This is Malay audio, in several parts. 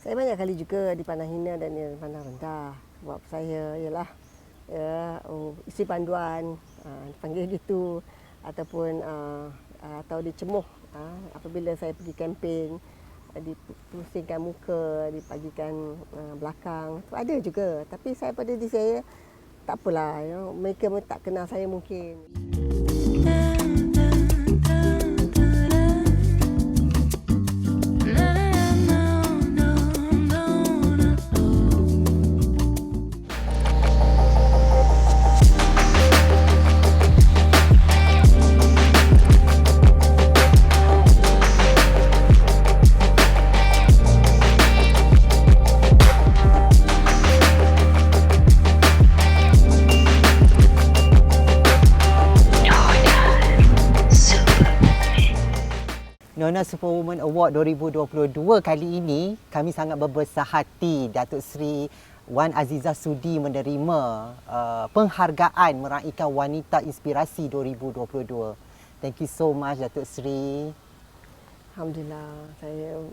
Saya banyak kali juga dipandang hina dan dipandang rendah. Sebab saya ialah isteri panduan, dipanggil gitu. Ataupun atau dicemuh apabila saya pergi kempen, dipusingkan muka, dipagikan belakang. Itu ada juga. Tapi saya pada diri saya, tak apalah. Mereka tak kenal saya mungkin. Nona Superwoman Award 2022 kali ini, kami sangat berbesar hati Datuk Seri Wan Azizah Sudi menerima penghargaan meraikan Wanita Inspirasi 2022. Thank you so much Datuk Seri. Alhamdulillah, saya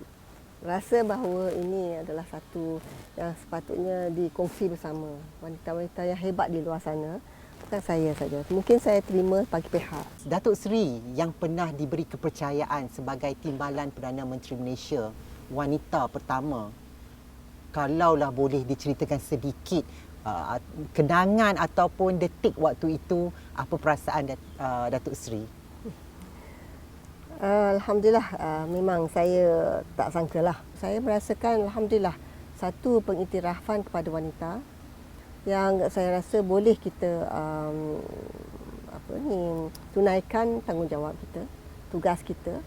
rasa bahawa ini adalah satu yang sepatutnya dikongsi bersama. Wanita-wanita yang hebat di luar sana, bukan saya saja. Mungkin saya terima bagi pihak. Datuk Seri yang pernah diberi kepercayaan sebagai Timbalan Perdana Menteri Malaysia, wanita pertama. Kalaulah boleh diceritakan sedikit kenangan ataupun detik waktu itu, apa perasaan Datuk Seri? Alhamdulillah, memang saya tak sangkalah. Saya merasakan alhamdulillah satu pengiktirafan kepada wanita yang saya rasa boleh kita tunaikan tanggungjawab kita, tugas kita,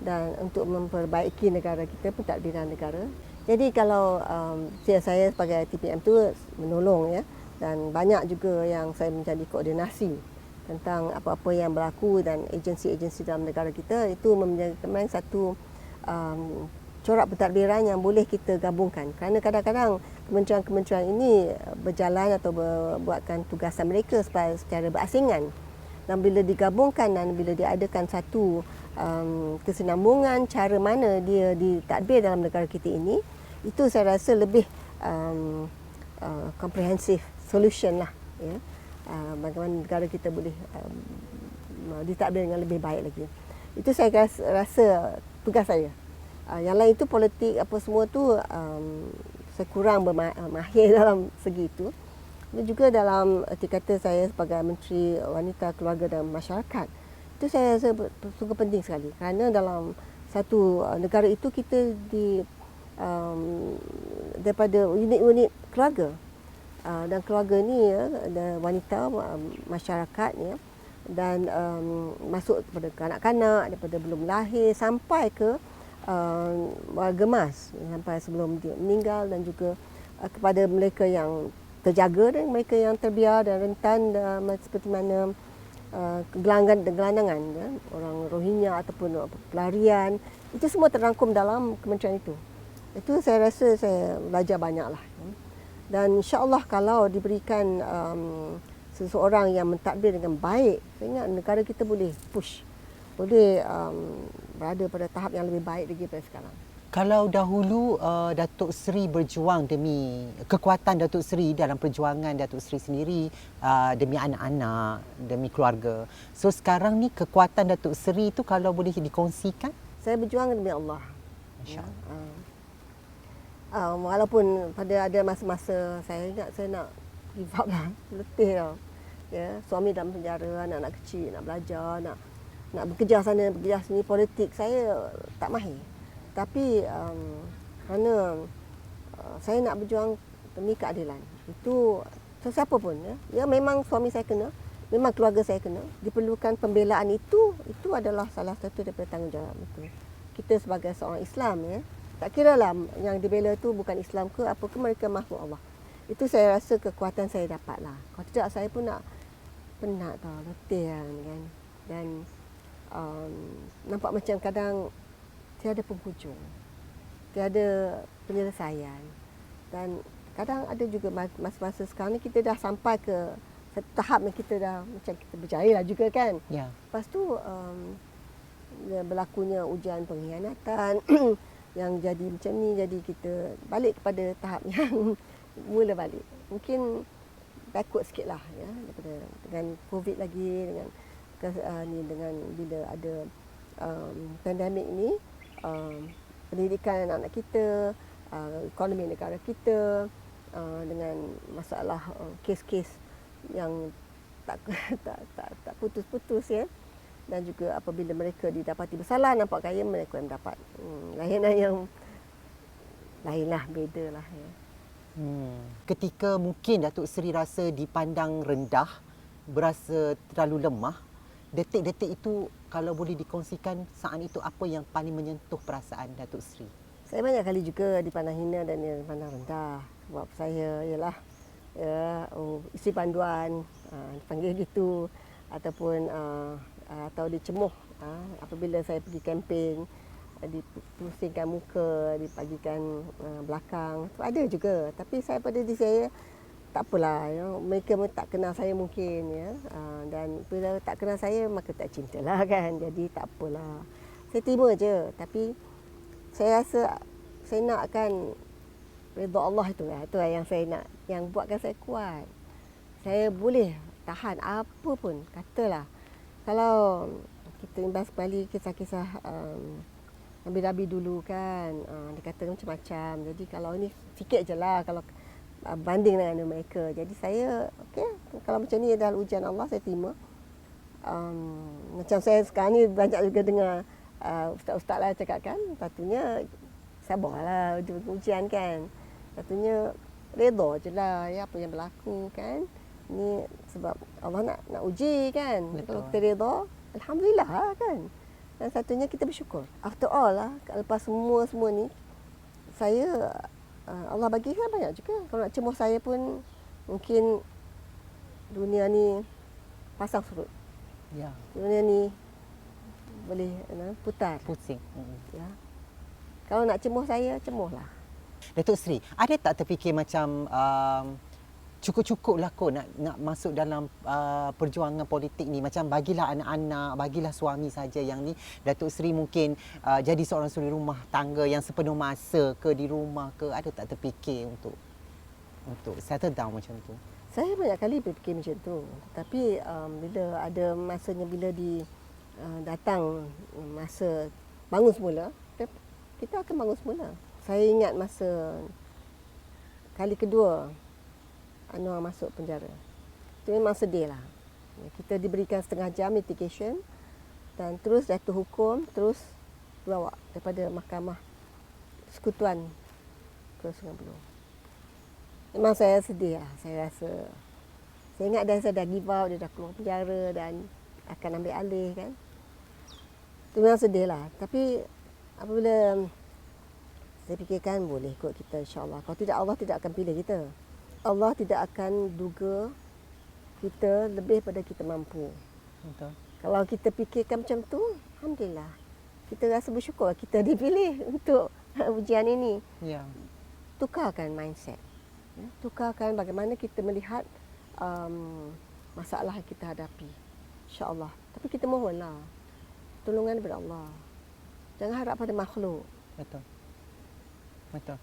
dan untuk memperbaiki negara kita, pentadbiran negara. Jadi kalau saya sebagai TPM tu menolong, ya, dan banyak juga yang saya menjadi koordinasi tentang apa-apa yang berlaku dan agensi-agensi dalam negara kita, itu menjadi satu corak pentadbiran yang boleh kita gabungkan. Kerana kadang-kadang kementerian-kementerian ini berjalan atau buatkan tugasan mereka secara berasingan. Dan bila digabungkan dan bila diadakan satu kesinambungan cara mana dia ditadbir dalam negara kita ini, itu saya rasa lebih comprehensive solution lah, ya. Bagaimana negara kita boleh ditadbir dengan lebih baik lagi. Itu saya rasa tugas saya. Yang lain itu politik apa semua tu saya kurang mahir dalam segi itu. Dan juga dalam erti kata saya sebagai Menteri Wanita, Keluarga dan Masyarakat, itu saya rasa sungguh penting sekali. Kerana dalam satu negara itu kita daripada unit-unit keluarga. Dan keluarga ni, ya, ada wanita, masyarakat, ya, dan masuk kepada kanak-kanak daripada belum lahir sampai ke gemas, sampai sebelum dia meninggal, dan juga kepada mereka yang terjaga dan mereka yang terbiar dan rentan, seperti mana gelandangan, ya, orang Rohingya ataupun pelarian, itu semua terangkum dalam kementerian itu. Itu saya rasa saya belajar banyaklah. Dan insya-Allah kalau diberikan seseorang yang mentadbir dengan baik, saya ingat negara kita boleh push, boleh berada pada tahap yang lebih baik lagi daripada sekarang. Kalau dahulu Datuk Seri berjuang demi kekuatan Datuk Seri dalam perjuangan Datuk Seri sendiri, demi anak-anak, demi keluarga. So sekarang ni kekuatan Datuk Seri itu kalau boleh dikongsikan? Saya berjuang demi Allah. Masya-Allah. Walaupun pada ada masa-masa saya ingat saya nak give up lah, letih lah. Ya, suami dalam penjara, anak-anak kecil nak belajar, nak bekerja sana, bekerja sini, politik saya tak mahir. Tapi kerana saya nak berjuang demi keadilan. Itu sesiapa pun, ya. Ya, memang suami saya kena, memang keluarga saya kena. Diperlukan pembelaan itu adalah salah satu daripada tanggungjawab itu. Kita sebagai seorang Islam, ya, tak kiralah yang dibela tu bukan Islam ke apa ke, mereka makhluk Allah. Itu saya rasa kekuatan saya dapatlah. Kalau tidak saya pun nak penat tau, letih kan. Dan nampak macam kadang tiada penghujung, tiada penyelesaian. Dan kadang ada juga masa-masa sekarang ni kita dah sampai ke satu tahap yang kita dah macam kita berjaya lah juga kan. Ya. Lepas tu berlakunya ujian pengkhianatan, yang jadi macam ni, jadi kita balik kepada tahap yang mula balik. Mungkin takut sikit lah ya, daripada dengan COVID lagi, dengan dengan bila ada pandemik ni, pendidikan anak-anak kita, ekonomi negara kita, dengan masalah kes-kes yang tak tak putus-putus ya. Dan juga apabila mereka didapati bersalah, nampak kaya, mereka yang dapat lainlah, bedalah ya. Ketika mungkin Datuk Seri rasa dipandang rendah, berasa terlalu lemah, detik-detik itu kalau boleh dikongsikan saat itu apa yang paling menyentuh perasaan Datuk Seri? Saya banyak kali juga dipandang hina dan dipandang rendah. Sebab saya ialah isteri panduan, dipanggil gitu, ataupun atau dicemuh apabila saya pergi kempen, dipusingkan muka, dipagikan belakang. Itu ada juga. Tapi saya pada diri saya, tak apalah, mereka tak kenal saya mungkin ya. Dan bila tak kenal saya, maka tak cintalah kan. Jadi tak apalah. Saya terima je. Tapi saya rasa saya nakkan redha Allah itu lah. Itu yang saya nak, yang buatkan saya kuat. Saya boleh tahan apa pun, katalah. Kalau kita imbas kembali kisah-kisah Nabi-Nabi dulu kan, dia kata macam-macam. Jadi kalau ini sikit je lah kalau banding dengan mereka. Jadi saya, okey, kalau macam ni adalah ujian Allah, saya terima. Macam saya sekarang ni banyak juga dengar ustaz-ustaz lah cakap kan, patutnya sabarlah ujian kan. Patutnya redha je lah ya, apa yang berlaku kan. Ini sebab Allah nak uji kan. Betul. Kalau kita redha, alhamdulillah kan. Dan satunya kita bersyukur. After all lah, lepas semua ni, saya Allah bagi saya banyak juga. Kalau nak cemuh saya pun, mungkin dunia ni pasang surut. Ya. Dunia ni boleh putar. Pusing. Ya. Kalau nak cemuh saya, cemuhlah. Datuk Seri, ada tak terfikir macam cukup-cukup lah kot nak masuk dalam perjuangan politik ni, macam bagilah anak-anak, bagilah suami saja yang ni. Datuk Seri mungkin jadi seorang suri rumah tangga yang sepenuh masa ke di rumah ke, ada tak terfikir untuk settle down macam tu? Saya banyak kali berfikir macam tu. Tapi bila ada masanya, bila datang masa bangun semula, kita akan bangun semula. Saya ingat masa kali kedua Anwar masuk penjara. Itu memang sedih lah. Kita diberikan setengah jam litigation dan terus jatuh hukum, terus bawa daripada mahkamah sekutuan ke Sungai Buloh. Memang saya sedih lah. Saya rasa, saya ingat saya dah give out, dia dah keluar penjara dan akan ambil alih kan. Itu memang sedih lah. Tapi apabila saya fikirkan, boleh kot kita insyaAllah. Kalau tidak, Allah tidak akan pilih kita. Allah tidak akan duga kita lebih pada kita mampu. Betul. Kalau kita fikirkan macam tu, alhamdulillah. Kita rasa bersyukur kita dipilih untuk ujian ini. Ya. Tukarkan mindset. Ya, tukarkan bagaimana kita melihat masalah yang kita hadapi. InsyaAllah. Tapi kita mohonlah pertolongan daripada Allah. Jangan harap pada makhluk. Betul. Betul.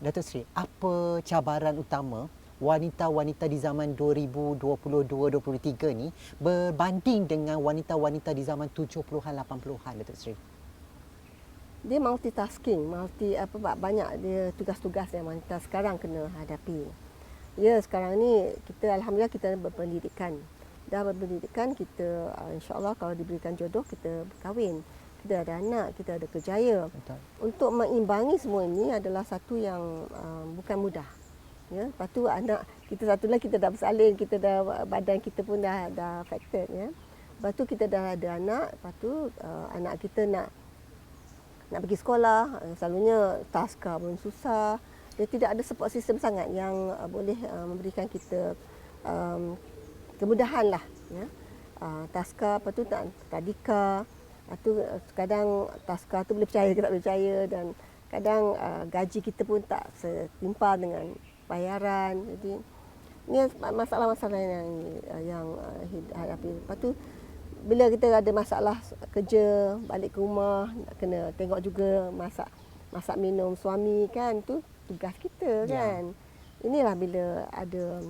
Datuk Seri, apa cabaran utama wanita-wanita di zaman 2022-2023 ni berbanding dengan wanita-wanita di zaman 70-an 80-an, Datuk Seri? Dia multitasking, banyak dia tugas-tugas yang wanita sekarang kena hadapi. Ya, sekarang ni kita alhamdulillah kita berpendidikan. Dah berpendidikan, kita insya-Allah kalau diberikan jodoh kita berkahwin. Kita ada anak, kita ada kerjaya. Betul. Untuk mengimbangi semua ini adalah satu yang bukan mudah. Ya, lepas tu anak kita satu lagi kita dah bersalin, kita dah badan kita pun dah affected ya. Lepas tu kita dah ada anak, lepas tu anak kita nak pergi sekolah, selalunya taska pun susah. Dia tidak ada support system sangat yang boleh memberikan kita kemudahan lah ya. Taska, lepas tu tadika. Itu kadang taska tu boleh percaya ke tak boleh percaya, dan kadang gaji kita pun tak setimpal dengan bayaran. Jadi ini masalah-masalah yang hadapi. Lepas tu bila kita ada masalah kerja, balik ke rumah, nak kena tengok juga masak minum suami kan, tu tugas kita kan. Inilah bila ada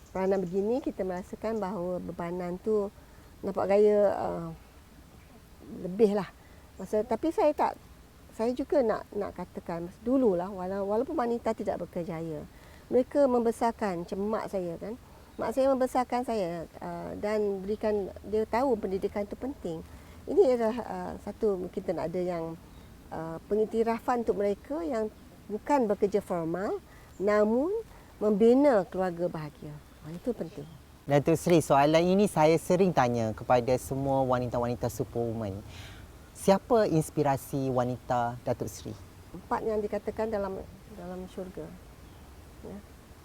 peranan begini kita merasakan bahawa bebanan tu nampak gaya lebih lah. Tapi saya juga nak katakan dululah walaupun wanita tidak berkerjaya, mereka membesarkan macam mak saya kan. Mak saya membesarkan saya dan berikan dia tahu pendidikan itu penting. Ini adalah satu kita nak ada yang pengiktirafan untuk mereka yang bukan bekerja formal namun membina keluarga bahagia. Itu penting. Datuk Seri, soalan ini saya sering tanya kepada semua wanita-wanita superwoman. Siapa inspirasi wanita Datuk Seri? 4 yang dikatakan dalam syurga. Ya.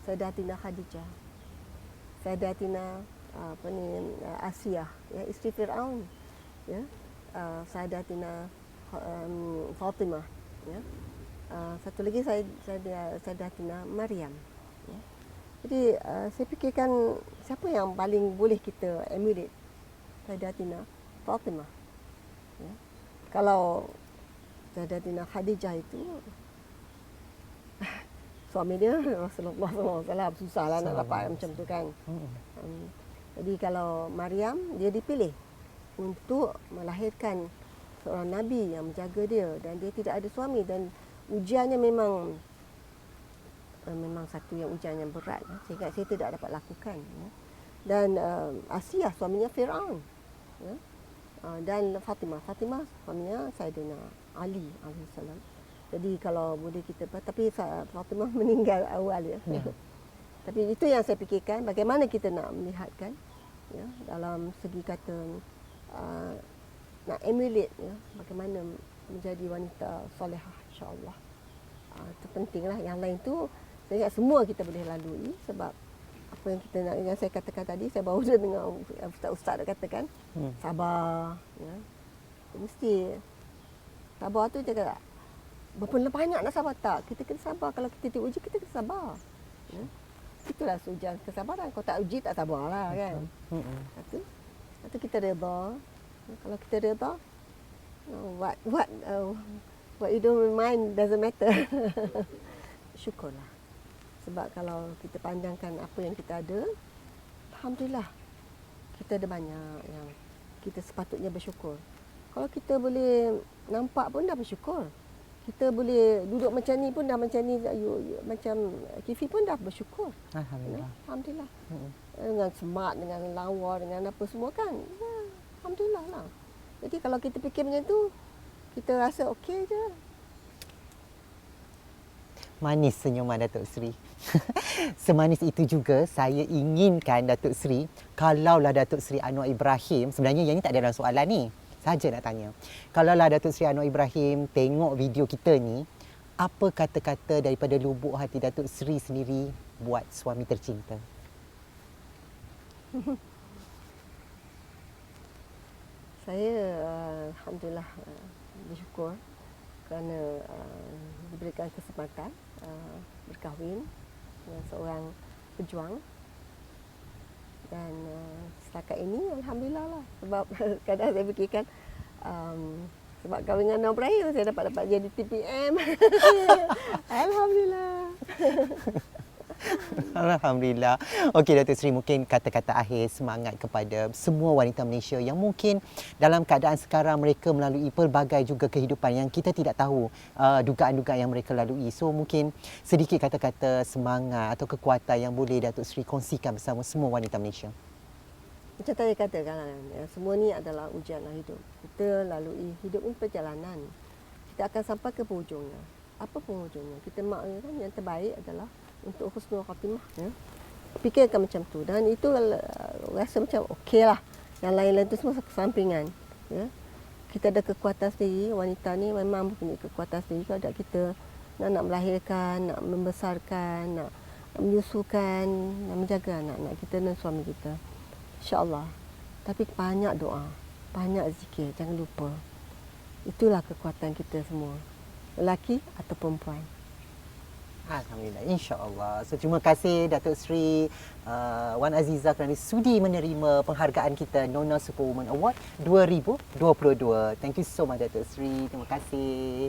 Sayyidatina Khadijah. Sayyidatina Asiyah, ya, isteri Firaun. Ya. Sayyidatina Fatimah, ya. Satu lagi Sayyidatina Maryam. Ya. Jadi saya fikirkan siapa yang paling boleh kita emulate? Sayyidatina Fatimah. Ya. Kalau Sayyidatina Khadijah itu suami dia Rasulullah SAW, susahlah nak dapat macam tu kan. Jadi kalau Maryam, dia dipilih untuk melahirkan seorang Nabi yang menjaga dia dan dia tidak ada suami dan ujiannya memang satu yang ujian yang berat sehingga saya tidak dapat lakukan. Dan Asiyah suaminya Firaun. Ya. Dan Fatimah suaminya Sayyidina Ali alaihissalam. Jadi kalau boleh kita, tapi Fatimah meninggal awal ya. Tapi itu yang saya fikirkan, bagaimana kita nak melihatkan ya, dalam segi kata nak emulate ya, bagaimana menjadi wanita solehah insya-Allah. Itu pentinglah. Yang lain tu saya ingat semua kita boleh lalui sebab apa yang kita nak, yang saya katakan tadi, saya baru je dengar ustaz dah katakan sabar ya. Mesti sabar tu jaga berapa banyak nak sabar tak, kita kena sabar. Kalau kita diuji kita kena sabar ya. Itulah ujian kesabaran. Kalau tak uji tak sabarlah kan. Satu kita redha. Kalau kita redha, what you don't mind doesn't matter. Syukurlah. Sebab kalau kita pandangkan apa yang kita ada, alhamdulillah kita ada banyak yang kita sepatutnya bersyukur. Kalau kita boleh nampak pun dah bersyukur. Kita boleh duduk macam ni pun dah macam ni, macam Kifi pun dah bersyukur. Alhamdulillah. Alhamdulillah. Dengan smart, dengan lawa, dengan apa semua kan. Ya, alhamdulillah lah. Jadi kalau kita fikir macam tu, kita rasa okey je. Manis senyuman Datuk Seri. Semanis itu juga saya inginkan Datuk Seri, kalaulah Datuk Seri Anwar Ibrahim, sebenarnya yang ni tak ada dalam soalan ni, saja nak tanya. Kalaulah Datuk Seri Anwar Ibrahim tengok video kita ni, apa kata-kata daripada lubuk hati Datuk Seri sendiri buat suami tercinta? Saya alhamdulillah bersyukur kerana diberikan kesempatan berkahwin dengan seorang pejuang. Dan setakat ini alhamdulillah lah, sebab kadang saya fikirkan sebab kahwin dengan Anwar Ibrahim saya dapat jadi TPM. Alhamdulillah. Alhamdulillah. Okey Datuk Seri, mungkin kata-kata akhir semangat kepada semua wanita Malaysia yang mungkin dalam keadaan sekarang mereka melalui pelbagai juga kehidupan yang kita tidak tahu dugaan-dugaan yang mereka lalui. So mungkin sedikit kata-kata semangat atau kekuatan yang boleh Datuk Seri kongsikan bersama semua wanita Malaysia. Macam saya katakan, ya, semua ni adalah ujian hidup. Kita lalui hidup ini perjalanan. Kita akan sampai ke penghujungnya. Apa penghujungnya? Kita maknanya kan yang terbaik adalah untuk husnul khatimah ya. Fikirkan macam tu dan itu rasa macam okeylah. Yang lain-lain tu semua kesampingan ya. Kita ada kekuatan sendiri, wanita ni memang mempunyai kekuatan sendiri. Kalau kita nak melahirkan, nak membesarkan, nak menyusukan, nak menjaga anak-anak kita dan suami kita. InsyaAllah. Tapi banyak doa, banyak zikir, jangan lupa. Itulah kekuatan kita semua. Lelaki atau perempuan. Alhamdulillah, insya-Allah. So terima kasih Datuk Seri Wan Azizah kerana sudi menerima penghargaan kita Nona Superwoman Award 2022. Thank you so much Datuk Seri. Terima kasih.